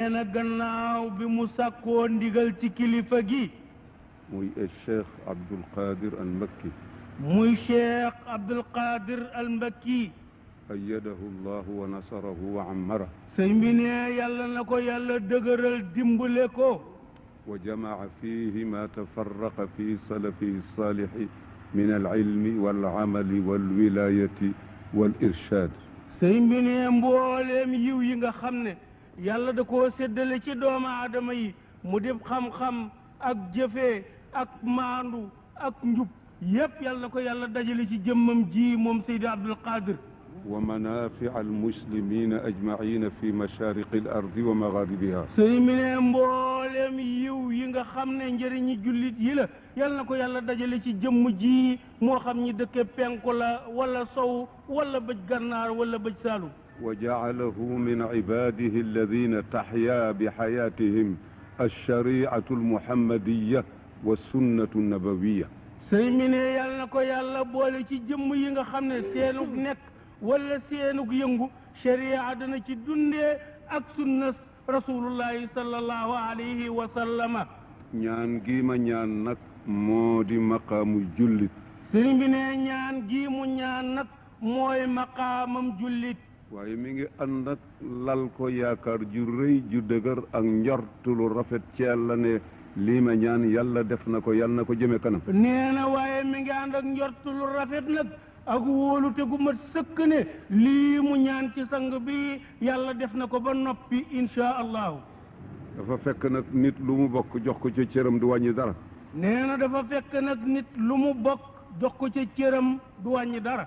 neena gannaaw bi mu sàkkoo ndigal ci kilifa gi muy Cheikh Abdul Qadir al Makki muy Cheikh Abdul Qadir al Makki ayyadahu llahu wa nasarahu wa ammara sëñ bi ne yàlla na ko yàlla dëgëral dimbale ko wa jamaa fihi ma tafarraqa fi salafihi salihi min alilmi walamali walwilayati walirshad sëñ bi ne mbooleem yiw yi nga xam ne yàlla da koo séddale ci doomu aadama yi mu def xam-xam ak jëfee ak maandu ak njub yépp yàlla na ko yàlla dajale ci jëmmam ji moom Seydi Abdul Qadir wa manafia almuslimina ajmaina fi mashariqi al ardi wa magharibiha sëñ bi ne mbooleem yiw yi nga xam ne njëriñi jullit yi la yàlla na ko yàlla dajale ci jëmm ji moo xam ñi dëkke penku la wala sow wala bëj gànnaar wala bëj saalum wa jaalahu min ibadihi alladina taxya bi xayatihim alshariatu almuhammadiya wa sunnatu nabawiya sëñ bi ne yàlla na ko yàlla boole ci jëmm yi nga xam ne seenug nekk wala seenug yëngu sharia dana ci dundee ak sunna rasulullahi sallallahu alayhi wa sallama ñaan gi ma ñaan nag moo di maqaamu jullit sëñ bi ne ñaan gi mu ñaan nag mooy maqaamam jullit waaye mi ngi ànd ak lal ko yaakaar ju rëy ju dëgër ak njortu lu rafet ci yàlla ne lii ma ñaan yàlla def na ko yàlla na ko jëme kanam nee na waaye mi ngi ànd ak njortu lu rafet nag ak wóolute gu mat sëkk ne lii mu ñaan ci sang bi yàlla def na ko ba noppi insha allahu dafa fekk nag nit lu mu bokk jox ko ca cëram du wàññi dara nee na dafa fekk nag nit lu mu bokk jox ko ca cëram du wàññi dara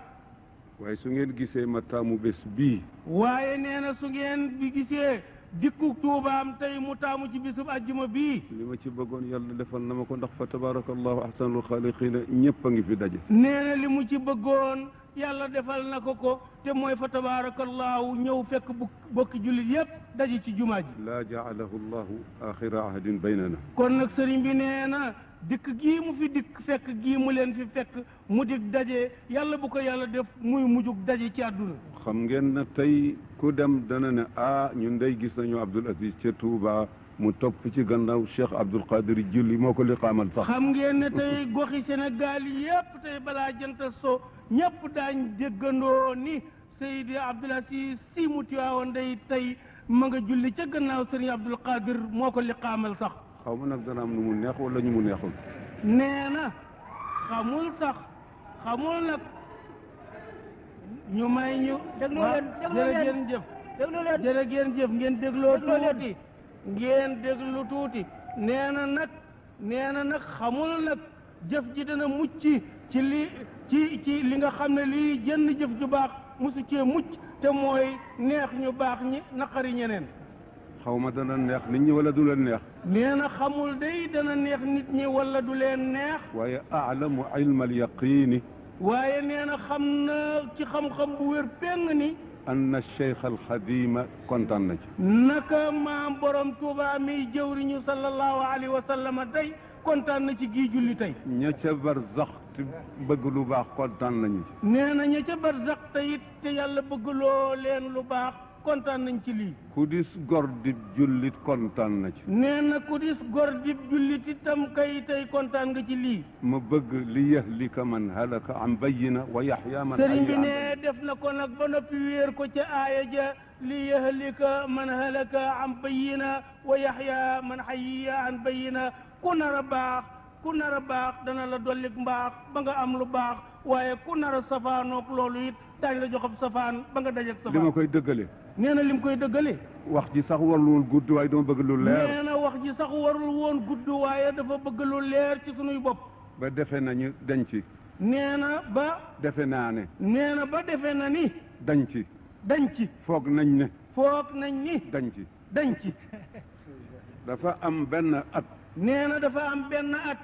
waaye su ngeen gisee ma taamu bés bii waaye nee na su ngeen bi gisee dikku tuubaam tey mu taamu ci bisub ajjuma bii li ma ci bëggoon yàlla defal na ma ko ndax fa tabarakallahu ahsanul xaaliqiina ñëpp a ngi fi daje nee na li mu ci bëggoon yàlla defal na ko te mooy fa tabarakallahu ñëw fekk bokki jullit yépp daje ci jumaa ji laa jaalahu llahu axira ahdin baynana kon nag sëriñ bi nee na dikk gii mu fi dikk fekk gii mu leen fi fekk mu dik daje yàlla bu ko yàlla def muy mujjug daje ci àdduna xam ngeen na tey ku dem dana ne ñun day gis nañu Abdul Aziz ca Touba mu topp ci gannaaw Cheikh Abdul Qadir julli moo ko liqaamal sax xam ngeen ne tey goxi Sénégal yépp tey balaa jënta so ñépp daañ déggandoo ni Seydi Abdul Aziz si mu Tiwaawan day tey ma nga julli ca gannaaw Sëriñ Abdul Qadir moo ko liqaamal sax xaw ma nag dana am nu mu neex wala ñu mu neexul nee na xamul sax xamul nag ñu may ñu jërëgeen jëf jërëgeen jëf ngeen dégloo tuuti ngeen déglu tuuti nee na nag xamul nag jëf ji dana mucc ci li nga xam ne lii jënn jëf ju baax mosu cee mucc te mooy neex ñu baax ñi naqari ñeneen xaw ma dana neex nit ñi wala du leen neex nee na xamul day dana neex nit ñi wala du leen neex waaye aalamu ilma alyaqini waaye nee na xam na ci xam-xam bu wér péng ni anna cheikh alxadima kontaan na ci naka maam borom Tuuba mi jëwriñu sallallahu alayhi wa sallam tey kontaan na ci gii julli tey ña ca barzax te bëgg lu baax kontaan nañu ci nee na ña ca barzax te it te yàlla bëggloo leen lu baax kontaan nañ ci lii ku dis gor dib jullit kontaan na ci nee na ku dis gor dib jullit itam kay tey kontaan nga ci lii ma bëgg li yahlika man halaka an bayyina wa yaxya man sëriñ bi ne def na ko nag ba noppi wéer ko ca aaya ja li yahlika man halaka an bayyina wa yaxya man hayya an bayyina ku nar a baax dana la dollik mbaax ba nga am lu baax waaye ku nar a safaanoog loolu it daañu la joxab safaan ba nga dajeg safaan li ma koy dëggale nee na lim koy dëggale wax ji sax warul woon gudd waaye dama bëgg lu leer nee na wax ji sax warul woon gudd waaye dafa bëgg lu leer ci sunuy bopp ba defe nañu dañ ci nee na ba defe naa ne nee na ba defe na ni dañ ci foog nañ ni dañ ci dafa am benn at nee na dafa am benn at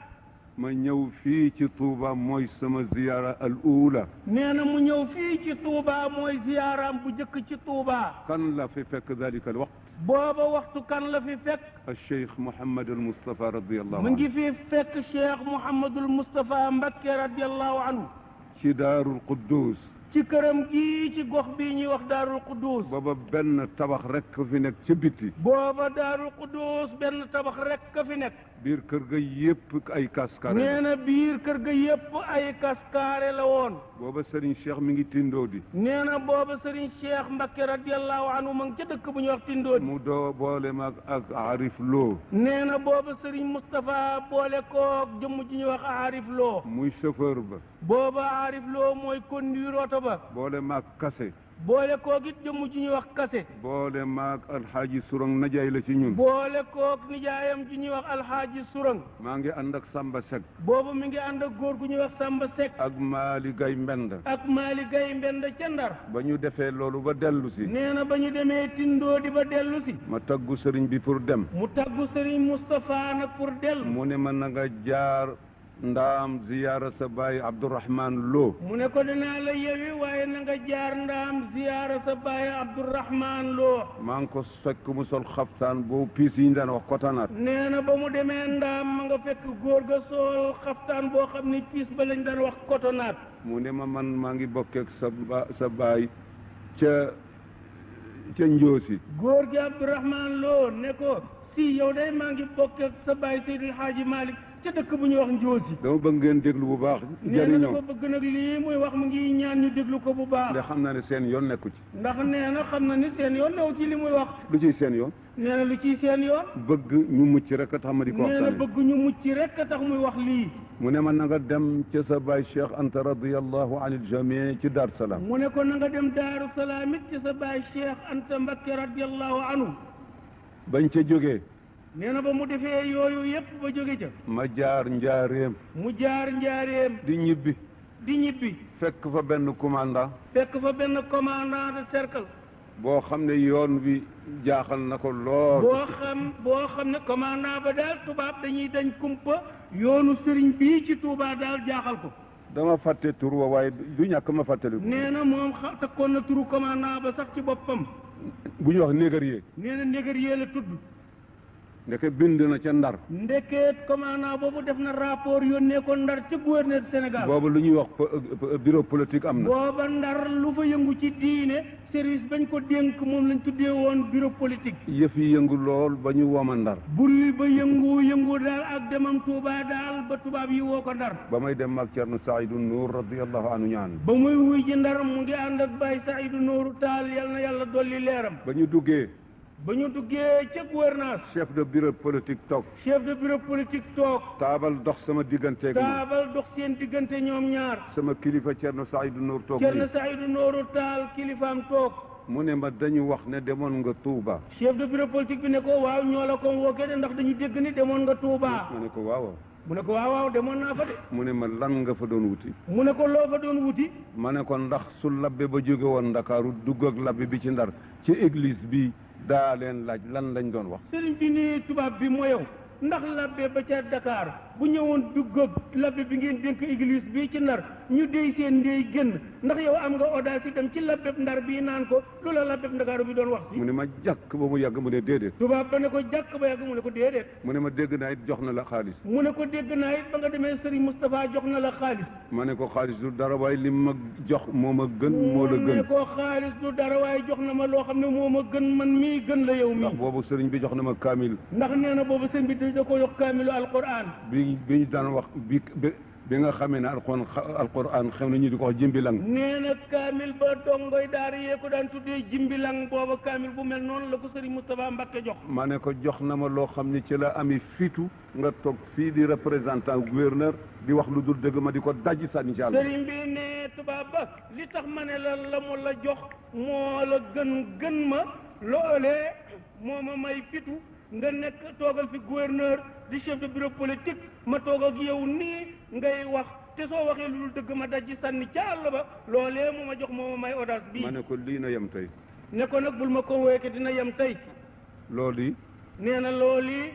ma ñëw fii ci Touba mooy sama ziyaara al uula nee na mu ñëw fii ci Touba mooy ziyaaraam bu jëkk ci Touba kan la fi fekk dalika al waqt booba waxtu kan la fi fekk al cheikh Mouhamadul Moustapha radiyallahu mu anhu ngi fi fekk cheikh Mouhamadul Moustapha Mbakke radiyallahu anhu ci daarul Quddus ci këram gii ci gox bii ñuy wax Daarul Quddus. booba benn tabax rek fi nekk ca biti. booba Daarul Quddus benn tabax rek ka fi nekk. biir kër ga yépp ay kaskaare. nee na biir kër ga yépp ay kaskaare la woon. booba Serigne Cheikh mi ngi tindoo di. nee na booba Serigne Cheikh Mbacké radiyallahu anhu ma ngi ca dëkk bu ñuy wax tindoo di. mu doo boole mag ak Arif Lo. nee na booba Serigne Moustapha boole koog jëmm ji ñuy wax Arif Lo. muy chauffeur ba. booba Arif Lo mooy conduire oto ba. boole maag kase. boole koog it jëmm ji ñuy wax kase. boole maag alxaaji surang najaay la ci ñun. boole koog nijaayam ji ñuy wax alxaaji surang. maa ngi ànd ak Samba Seck. boobu mi ngi ànd ak góor gu ñuy wax Samba Seck. ak Maali Gay Mbend. ak Maali Gay Mbend ca Ndar. ba ñu defee loolu ba dellu si. nee na ba ñu demee tindoo di ba dellu si. ma taggu sëriñ bi pour dem. mu taggu Serigne Moustapha nag pour dellu. mu ne ma na nga jaar ndaam ziyaara sa baay Abdourahman Lo. mu ne ko dinaa la yewi waaye na nga jaar ndaam ziyaara sa baay Abdourahman Lo. maa ngi ko fekk mu sol xaftaan boobu piis yi ñu daan wax kotanaat. nee na ba mu demee ndaam ma nga fekk góor ga sol xaftaan boo xam ni piis ba lañ daan wax kotonaat. mu ne ma man maa ngi bokkeek sa baay ca Njoosi. góor gi Abdourahman Lo ne ko si yow day maa ngi bokkeek sa baay Seydil Hadji Malick ca dëkk bu ñuy wax Njoosi. dama bëgg ngeen déglu bu baax. nee na dafa bëgg nag lii muy wax mu ngi ñaan ñu déglu ko bu baax. ndax xam naa ne seen yoon nekku ci. ndax nee na xam na ni seen yoon new ci li muy wax. lu ciy seen yoon. nee na lu ciy seen yoon. bëgg ñu mucc rek a tax ma di ko waxtaane. nee na bëgg ñu mucc rek a tax muy wax lii. mu ne ma na nga dem ca sa baay Cheikh Anta radiyallahu anil jamii ci Dar Salaam. mu ne ko na nga dem Daaru Salaam it ci sa baay Cheikh Anta Mbacké radiyallahu anhu. bañ ca jógee. nee na ba mu defee yooyu yépp ba jóge ca. ma jaar njaareem. mu jaar njaareem. di ñibbi. di ñibbi. fekk fa benn commandant. fekk fa benn commandant de cercle. boo xam ne yoon wi jaaxal na ko lool. boo xam ne commandant ba daal tubaab dañuy dañ kumpa yoonu sëriñ bii ci Touba daal jaaxal ko. dama fàtte tur wa waaye du ñàkk ma fàttaliku. nee na moom takkoon na turu commandant ba sax ci boppam. bu ñu wax négrier. nee na négrier la tudd. ndeke bind na ca Ndar. ndekeet commandant boobu def na rapport yónnee ko Ndar ca gouverneur Sénégal. boobu lu ñuy wax bureau politique am na. booba Ndar lu fa yëngu ci diine service bañ ko dénk moom lañ tuddee woon bureau politique. yëf yi yëngu lool ba ñu wooma Ndar. bruit ba yëngu daal ak demam Touba daal ba tubaab yi woo ko Ndar. ba may dem ak Cerno Saïdou Nour radiyallahu anhu ñaan. ba muy wuy ji Ndar mu ngi ànd ak Baye Saïdou Nourou Tall yal na yàlla dolli leeram. ba ñu duggee ca gouvernance. chef de bureau politique toog. taabal dox sama digganteeg moom. taabal dox seen diggante ñoom ñaar. sama kilifa Cerno Saïdou Nour toog. Cerno Saïdou Nourou Tall kilifaam toog. mu ne ma dañu wax ne demoon nga Touba. chef de bureau politique bi ne ko waaw ñoo la convoqué de ndax dañu dégg ni demoon nga Touba. ma ne ko waaw. mu ne ko waaw demoon naa fa de. mu ne ma lan nga fa doon wuti. mu ne ko loo fa doon wuti. ma ne ko ndax su labbe ba jóge woon Ndakaaru dugg ak labbe bi ci Ndar ci église bi daa leen laaj lan lañ doon wax. sëriñ bi ni tubaab bi moo yow ndax labbe ba ca Dakar bu ñëwoon dugg ak labbe bi ngeen dénk église bii ci Ndar ñu déy seen ndey génn ndax yow am nga audace itam ci labbe Ndar bii naan ko lu la labbe Ndakaaru bi doon wax si. mu ne ma jàkk ba mu yàgg mu ne déedéet. tubaab ba ne ko jàkk ba yàgg mu ne ko déedéet. mu ne ma dégg naa it jox na la xaalis. mu ne ko dégg naa it ba nga demee Serigne Moustapha jox na la xaalis. ma ne ko xaalis du dara waaye li ma jox moo ma gën moo la gën. mu ne ko xaalis du dara waaye jox na ma loo xam ne moo ma gën man mii gën la yow mii. ndax boobu sëriñ bi jox na ma kaamil. ndax nee na boobu sëriñ bi da ko jox kaamilu alquran. bi ñu daan wax bi nga xamee ne alquran xam na ñu di ko wax jimbilang. nee na kaamil ba dongoy daara yee ko daan tuddee jimbilang booba kaamil bu mel noonu la ko Serigne Moustapha Mbacké jox. ma ne ko jox na ma loo xam ne ci la ami fitu nga toog fii di représentant gouverneur di wax lu dul dëgg ma di ko dajji sànni ci àll. Serigne bi ne tubaab ba li tax ma ne la mu la jox moo la gën ma loolee moo ma may fitu nga nekk toogal fi gouverneur di chef de bureau politique ma toog ak yow nii ngay wax te soo waxee lu dul dëgg ma dajji sànni ca àll ba loolee mu ma jox moo ma may audace bii. ma ne ko lii na yem tey. ne ko nag bul ma ko wéeke dina yem tey. loolu yi. nee na loolu yi.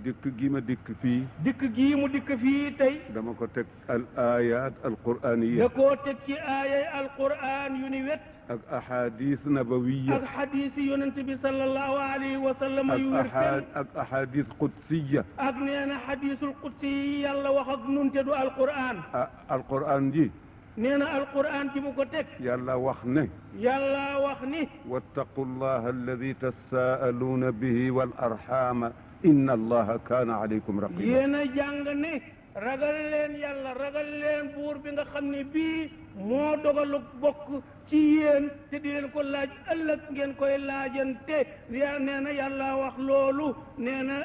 dikk gi ma dikk fii. dikk gii mu dikk fii tey. dama ko teg al ayat al qur'aniya. da koo teg ci aayay al qur'an yu ni wet. ak ahadis nabawiya. ak hadis yi yonent bi sallallahu alayhi wa sallam yu wér ak ahadis qudsiya. ak nee na hadisul qudsi yi yàlla wax ak nun te du al qur'an. al qur'an ji. nee na alquran ji mu ko teg yàlla wax ne yàlla wax ni wattaqu llaha alladi tasaaluuna bihi wal arxaama inna allaha kaana alaykum raqiba yéen a jàng ne ragal leen yàlla ragal leen buur bi nga xam ne bii moo dogalu bokk ci yéen te di leen ko laaj ëllëg ngeen koy laajante nee na yàlla wax loolu nee na